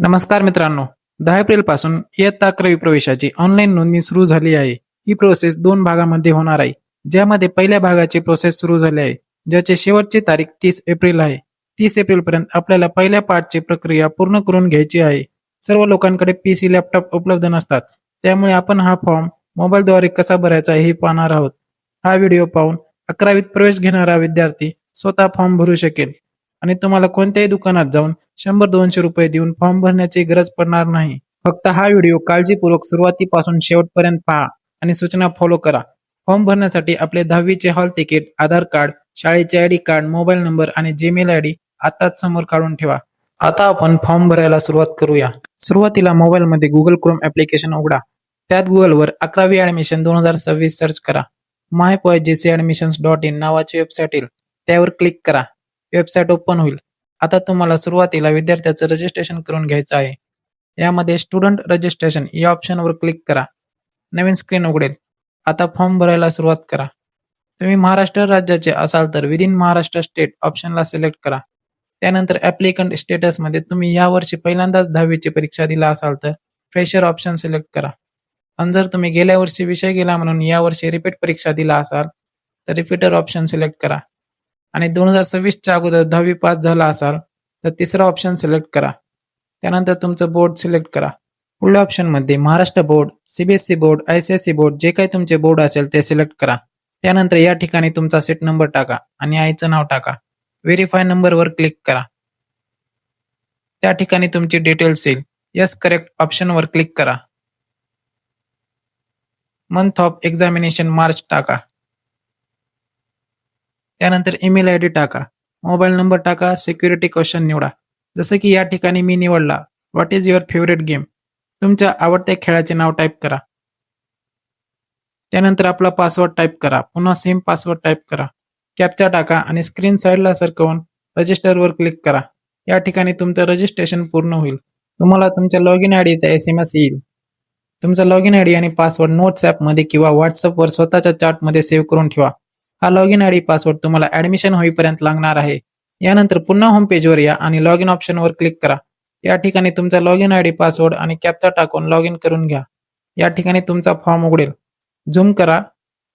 नमस्कार मित्रांनो, 10 एप्रिल पासून इयत्ता 11वी प्रवेशाची ऑनलाईन नोंदणी सुरू झाली आहे. ही प्रोसेस 2 भागामध्ये होणार आहे. ज्यामध्ये पहिल्या भागाची प्रोसेस सुरू झाली आहे, ज्याची शेवटची तारीख 30 एप्रिल आहे. 30 एप्रिल पर्यंत आपल्याला पहिल्या पार्टची प्रक्रिया पूर्ण करून घ्यायची आहे. सर्व लोकांकडे पीसी, लॅपटॉप उपलब्ध नसतात. त्यामुळे आपण हा फॉर्म मोबाईलद्वारे कसा भरायचा हे पाहणार आहोत. हा व्हिडिओ पाहून 11वीत प्रवेश घेणारा विद्यार्थी स्वतः फॉर्म भरू शकेल आणि तुम्हाला कोणत्याही दुकानात जाऊन 100-200 रुपये देऊन फॉर्म भरण्याची गरज पडणार नाही. फक्त हा व्हिडिओ काळजीपूर्वक सुरुवातीपासून शेवटपर्यंत पहा आणि सूचना फॉलो करा. फॉर्म भरण्यासाठी आपले 10वीचे हॉल तिकीट, आधार कार्ड, शाळेचे आयडी कार्ड, मोबाईल नंबर आणि जीमेल आयडी आताच समोर काढून ठेवा. आता आपण फॉर्म भरायला सुरुवात करूया. सुरुवातीला मोबाईलमध्ये गुगल क्रोम ॲप्लिकेशन उघडा. त्यात गुगलवर 11वी ॲडमिशन 2026 सर्च करा. mypoyjcadmissions.in नावाची वेबसाईट येईल. त्यावर क्लिक करा. वेबसाईट ओपन होईल. आता तुम्हाला सुरुवातीला विद्यार्थ्याचं रजिस्ट्रेशन करून घ्यायचं आहे. यामध्ये स्टुडंट रजिस्ट्रेशन या ऑप्शनवर क्लिक करा. नवीन स्क्रीन उघडेल. आता फॉर्म भरायला सुरुवात करा. तुम्ही महाराष्ट्र राज्याचे असाल तर विदिन महाराष्ट्र स्टेट ऑप्शनला सिलेक्ट करा. त्यानंतर ॲप्लिकंट स्टेटसमध्ये तुम्ही यावर्षी पहिल्यांदाच 10वीची परीक्षा दिला असाल तर फ्रेशर ऑप्शन सिलेक्ट करा. आणि जर तुम्ही गेल्या वर्षी विषय गेला म्हणून यावर्षी रिपीट परीक्षा दिला असाल तर रिपीटर ऑप्शन सिलेक्ट करा. आणि 2026च्या अगोदर 10वी पास झाला असाल तर तिसरा ऑप्शन सिलेक्ट करा. त्यानंतर तुमचं बोर्ड सिलेक्ट करा. पुढल्या ऑप्शनमध्ये Maharashtra board, CBSE board, ICSE board जे काही तुमचे बोर्ड असेल ते सिलेक्ट करा. त्यानंतर या ठिकाणी तुमचा सीट नंबर टाका आणि आईचं नाव टाका. व्हेरीफाय नंबरवर क्लिक करा. त्या ठिकाणी तुमची डिटेल्स येईल. यस करेक्ट ऑप्शनवर क्लिक करा. मंथ ऑफ एक्झामिनेशन मार्च टाका. त्यानंतर ईमेल आयडी टाका. मोबाईल नंबर टाका. सिक्युरिटी क्वेश्चन निवडा. जसं की या ठिकाणी मी निवडला what is your favourite game. तुमच्या आवडत्या खेळाचे नाव टाईप करा. त्यानंतर आपला पासवर्ड टाईप करा. पुन्हा सेम पासवर्ड टाईप करा. कॅप्चा टाका आणि स्क्रीन साईडला सरकवून रजिस्टरवर क्लिक करा. या ठिकाणी तुमचं रजिस्ट्रेशन पूर्ण होईल. तुम्हाला तुमच्या लॉगिन आयडीचा SMS येईल. तुमचा लॉगिन आयडी आणि पासवर्ड नोट्स ॲपमध्ये किंवा व्हॉट्सअपवर स्वतःच्या चार्टमध्ये सेव्ह करून ठेवा. हा लॉगिन आयडी पासवर्ड तुम्हाला ॲडमिशन होईपर्यंत लागणार आहे. यानंतर पुन्हा होम पेजवर या आणि लॉगिन ऑप्शनवर क्लिक करा. या ठिकाणी तुमचा लॉगिन आयडी, पासवर्ड आणि कॅप्चा टाकून लॉग इन करून घ्या. या ठिकाणी तुमचा फॉर्म उघडेल. झूम करा.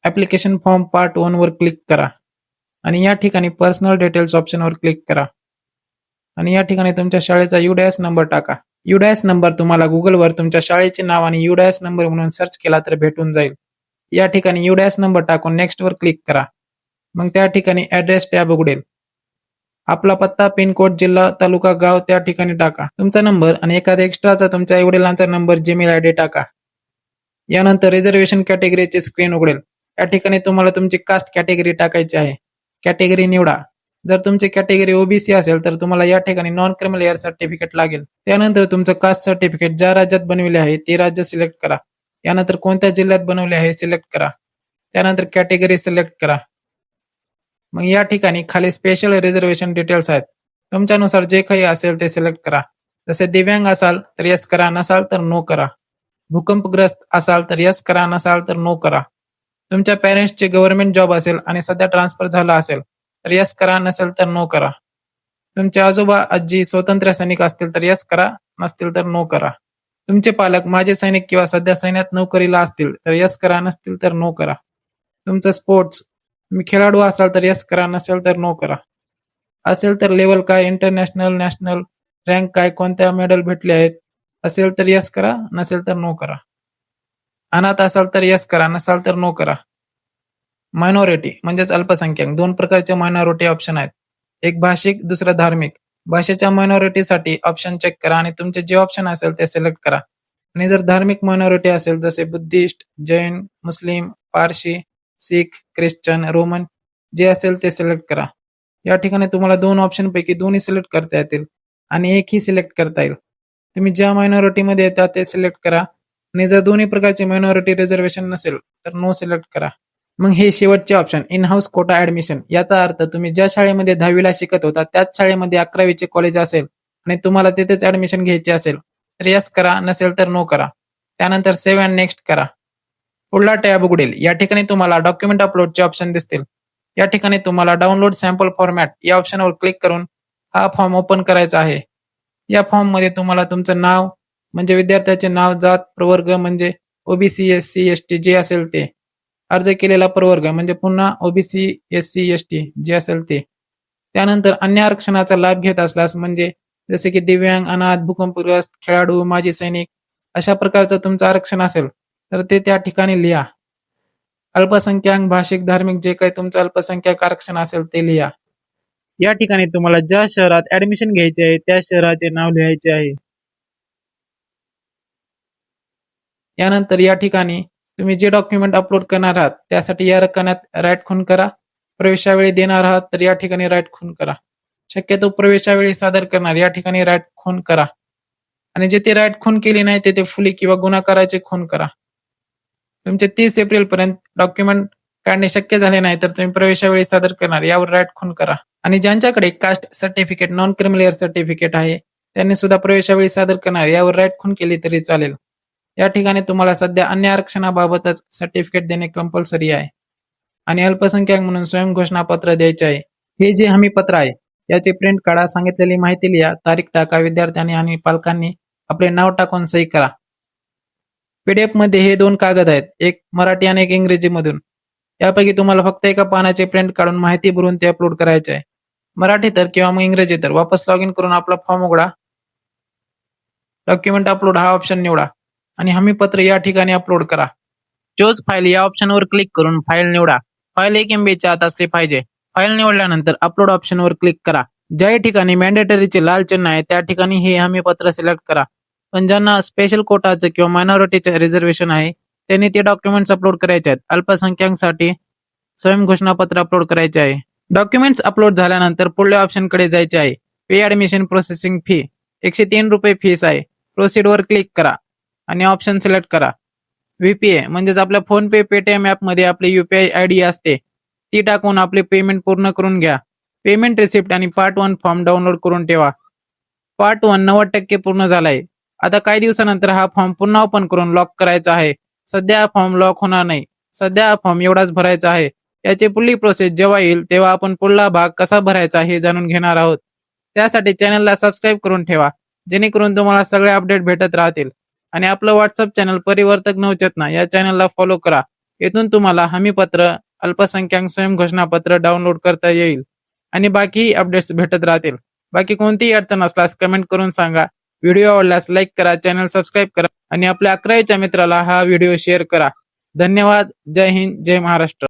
ॲप्लिकेशन फॉर्म पार्ट 1 वर क्लिक करा आणि या ठिकाणी पर्सनल डिटेल्स ऑप्शनवर क्लिक करा आणि या ठिकाणी तुमच्या शाळेचा UDAS नंबर टाका. UDAS नंबर तुम्हाला गुगलवर तुमच्या शाळेचे नाव आणि UDAS नंबर म्हणून सर्च केला तर भेटून जाईल. या ठिकाणी UDAS नंबर टाकून नेक्स्टवर क्लिक करा. मग त्या ठिकाणी ॲड्रेस टॅब उघडेल. आपला पत्ता, पिनकोड, जिल्हा, तालुका, गाव त्या ठिकाणी टाका. तुमचा नंबर आणि एखादा एक्स्ट्राचा तुमच्या आई-वडिलांचा नंबर, जीमेल आयडी टाका. यानंतर रिझर्वेशन कॅटेगरीची स्क्रीन उघडेल. या ठिकाणी तुम्हाला तुमची कास्ट कॅटेगरी टाकायची आहे. कॅटेगरी निवडा. जर तुमची कॅटेगरी OBC असेल तर तुम्हाला या ठिकाणी नॉन क्रिमिनल एअर सर्टिफिकेट लागेल. त्यानंतर तुमचं कास्ट सर्टिफिकेट ज्या राज्यात बनविले आहे ते राज्य सिलेक्ट करा. यानंतर कोणत्या जिल्ह्यात बनवले आहे सिलेक्ट करा. त्यानंतर कॅटेगरी सिलेक्ट करा. मग या ठिकाणी खाली स्पेशल रिझर्वेशन डिटेल्स आहेत. तुमच्यानुसार जे काही असेल ते सिलेक्ट करा. जसे दिव्यांग असाल तर यस करा, नसाल तर नो करा. भूकंपग्रस्त असाल तर यस करा, नसाल तर नो करा. तुमच्या पॅरेंट्सचे गव्हर्नमेंट जॉब असेल आणि सध्या ट्रान्सफर झाला असेल तर यस करा, नसेल तर नो करा. तुमचे आजोबा आजी स्वातंत्र्य सैनिक असतील तर यस करा, नसतील तर नो करा. तुमचे पालक माजी सैनिक किंवा सध्या सैन्यात नोकरीला असतील तर यस करा, नसतील तर नो करा. तुमचं स्पोर्ट्स, तुम्ही खेळाडू असाल तर यस करा, नसेल तर नो करा. असेल तर लेवल काय, इंटरनॅशनल, नॅशनल, रँक काय, कोणत्या मेडल भेटले आहेत असेल तर यस करा, नसेल तर नो करा. अनाथ असाल तर यस करा, नसाल तर नो करा. मायनॉरिटी म्हणजेच अल्पसंख्याक 2 प्रकारचे मायनॉरिटी ऑप्शन आहेत. एक भाषिक, दुसरं धार्मिक. भाषेच्या मायनॉरिटीसाठी ऑप्शन चेक करा आणि तुमचे जे ऑप्शन असेल ते सिलेक्ट करा. आणि जर धार्मिक मायनॉरिटी असेल जसे बुद्धिस्ट, जैन, मुस्लिम, पारशी, सिख, ख्रिश्चन, रोमन जे असेल ते सिलेक्ट करा. या ठिकाणी तुम्हाला 2 ऑप्शन पैकी दोन्ही सिलेक्ट करता येतील आणि एकही सिलेक्ट करता येईल. तुम्ही ज्या मायनॉरिटीमध्ये येतात ते सिलेक्ट करा आणि जर दोन्ही प्रकारचे मायनॉरिटी रिझर्वेशन नसेल तर नो सिलेक्ट करा. मग हे शेवटचे option in house quota admission. याचा अर्थ तुम्ही ज्या शाळेमध्ये 10वीला शिकत होता त्याच शाळेमध्ये 11वीचे कॉलेज असेल आणि तुम्हाला तिथेच ॲडमिशन घ्यायचे असेल तर यस करा, नसेल तर नो करा. त्यानंतर सेव्ह अँड नेक्स्ट करा. पुढला टॅब उघडेल. या ठिकाणी तुम्हाला डॉक्युमेंट अपलोडचे ऑप्शन दिसतील. या ठिकाणी तुम्हाला डाउनलोड सॅम्पल फॉर्मॅट या ऑप्शनवर क्लिक करून हा फॉर्म ओपन करायचा आहे. या फॉर्ममध्ये तुम्हाला तुमचं नाव म्हणजे विद्यार्थ्याचे नाव, जात, प्रवर्ग म्हणजे ओबीसी, एससी, एसटी जे असेल ते, अर्ज केलेला प्रवर्ग म्हणजे पुन्हा ओबीसी, एससी, एसटी जे असेल ते. त्यानंतर अन्य आरक्षणाचा लाभ घेत असल्यास म्हणजे जसे की दिव्यांग, अनाथ, भूकंपग्रस्त, खेळाडू, माजी सैनिक अशा प्रकारचं तुमचं आरक्षण असेल तर ते त्या ठिकाणी लिहा. अल्पसंख्याक, भाषिक, धार्मिक जे काही तुमचं अल्पसंख्याक आरक्षण असेल ते लिहा. या ठिकाणी तुम्हाला ज्या शहरात ऍडमिशन घ्यायचे आहे त्या शहराचे नाव लिहायचे आहे. यानंतर या ठिकाणी तुम्ही जे डॉक्युमेंट अपलोड करणार आहात त्यासाठी या रकान्यात राईट खूण करा. प्रवेशावेळी देणार आहात तर या ठिकाणी राईट खूण करा. शक्यतो प्रवेशावेळी सादर करणार या ठिकाणी राईट खूण करा. आणि जे ते राईट खूण केली नाही ते फुली किंवा गुणाकाराचे खूण करा. तुमचे 30 एप्रिल पर्यंत डॉक्युमेंट काढणे शक्य झाले नाही तर तुम्ही प्रवेशावेळी सादर करणार यावर राईट खूण करा. आणि ज्यांच्याकडे caste certificate, non criminal certificate आहे त्यांनी सुद्धा प्रवेशावेळी सादर करणार यावर राईट खूण केली तरी चालेल. या ठिकाणी तुम्हाला सध्या अन्य आरक्षणाबाबतच सर्टिफिकेट देणे कंपल्सरी आहे. आणि अल्पसंख्याक म्हणून स्वयंघोषणापत्र द्यायचे आहे. हे जे हमी पत्र आहे याची प्रिंट काढा, सांगितलेली माहिती लिहा, तारीख टाका, विद्यार्थ्यांनी आणि पालकांनी आपले नाव टाकून सही करा. पीडीएफ मध्ये हे 2 कागद आहेत, एक मराठी आणि एक इंग्रजी मधून. यापैकी तुम्हाला फक्त एका पानाचे प्रिंट काढून माहिती भरून ते अपलोड करायचे आहे. मराठी तर किंवा मग इंग्रजी तर वापस लॉग इन करून आपला फॉर्म उघडा. डॉक्युमेंट अपलोड हा ऑप्शन निवडा आणि हमी पत्र या ठिकाणी अपलोड करा. चूज फाईल या ऑप्शनवर क्लिक करून फाईल निवडा. फाईल 1 MB च्या आत असली पाहिजे. फाईल निवडल्यानंतर अपलोड ऑप्शनवर क्लिक करा. ज्या ठिकाणी मॅन्डेटरीचे लाल चिन्ह आहे त्या ठिकाणी हे हमी पत्र सिलेक्ट करा. पण ज्यांना स्पेशल कोटाचं किंवा मायनॉरिटीचं रिझर्वेशन आहे त्यांनी ते डॉक्युमेंट्स अपलोड करायचे आहेत. अल्पसंख्याकांसाठी स्वयंघोषणापत्र अपलोड करायचे आहे. डॉक्युमेंट्स अपलोड झाल्यानंतर पुढल्या ऑप्शनकडे जायचे आहे. पे ऍडमिशन प्रोसेसिंग फी ₹103 फीस आहे. प्रोसीड वर क्लिक करा आणि ऑप्शन सिलेक्ट करा. व्हीपीए म्हणजेच आपल्या फोन पे, पेटीएम ॲपमध्ये आपली UPI ID असते ती टाकून आपले पेमेंट पूर्ण करून घ्या. पेमेंट रिसिप्ट आणि पार्ट 1 फॉर्म डाउनलोड करून ठेवा. पार्ट 1 90% पूर्ण झालाय. आता काही दिवसानंतर हा फॉर्म पुन्हा ओपन करून लॉक करायचा आहे. सध्या हा फॉर्म लॉक होणार नाही. सध्या हा फॉर्म एवढाच भरायचा आहे. याची पुढली प्रोसेस जेव्हा येईल तेव्हा आपण पुढला भाग कसा भरायचा हे जाणून घेणार आहोत. त्यासाठी चॅनलला सबस्क्राईब करून ठेवा जेणेकरून तुम्हाला सगळे अपडेट भेटत राहतील. आणि आपलं व्हॉट्सअप चॅनल परिवर्तक नवचेतना या चॅनलला फॉलो करा. येथून तुम्हाला हमीपत्र, अल्पसंख्याक स्वयंघोषणापत्र डाउनलोड करता येईल आणि बाकी अपडेट्स भेटत राहतील. बाकी कोणतीही अडचण असल्यास कमेंट करून सांगा. व्हिडिओ आवडल्यास लाईक करा, चॅनल सबस्क्राईब करा आणि आपल्या 11वीच्या मित्राला हा व्हिडिओ शेअर करा. धन्यवाद. जय हिंद, जय महाराष्ट्र.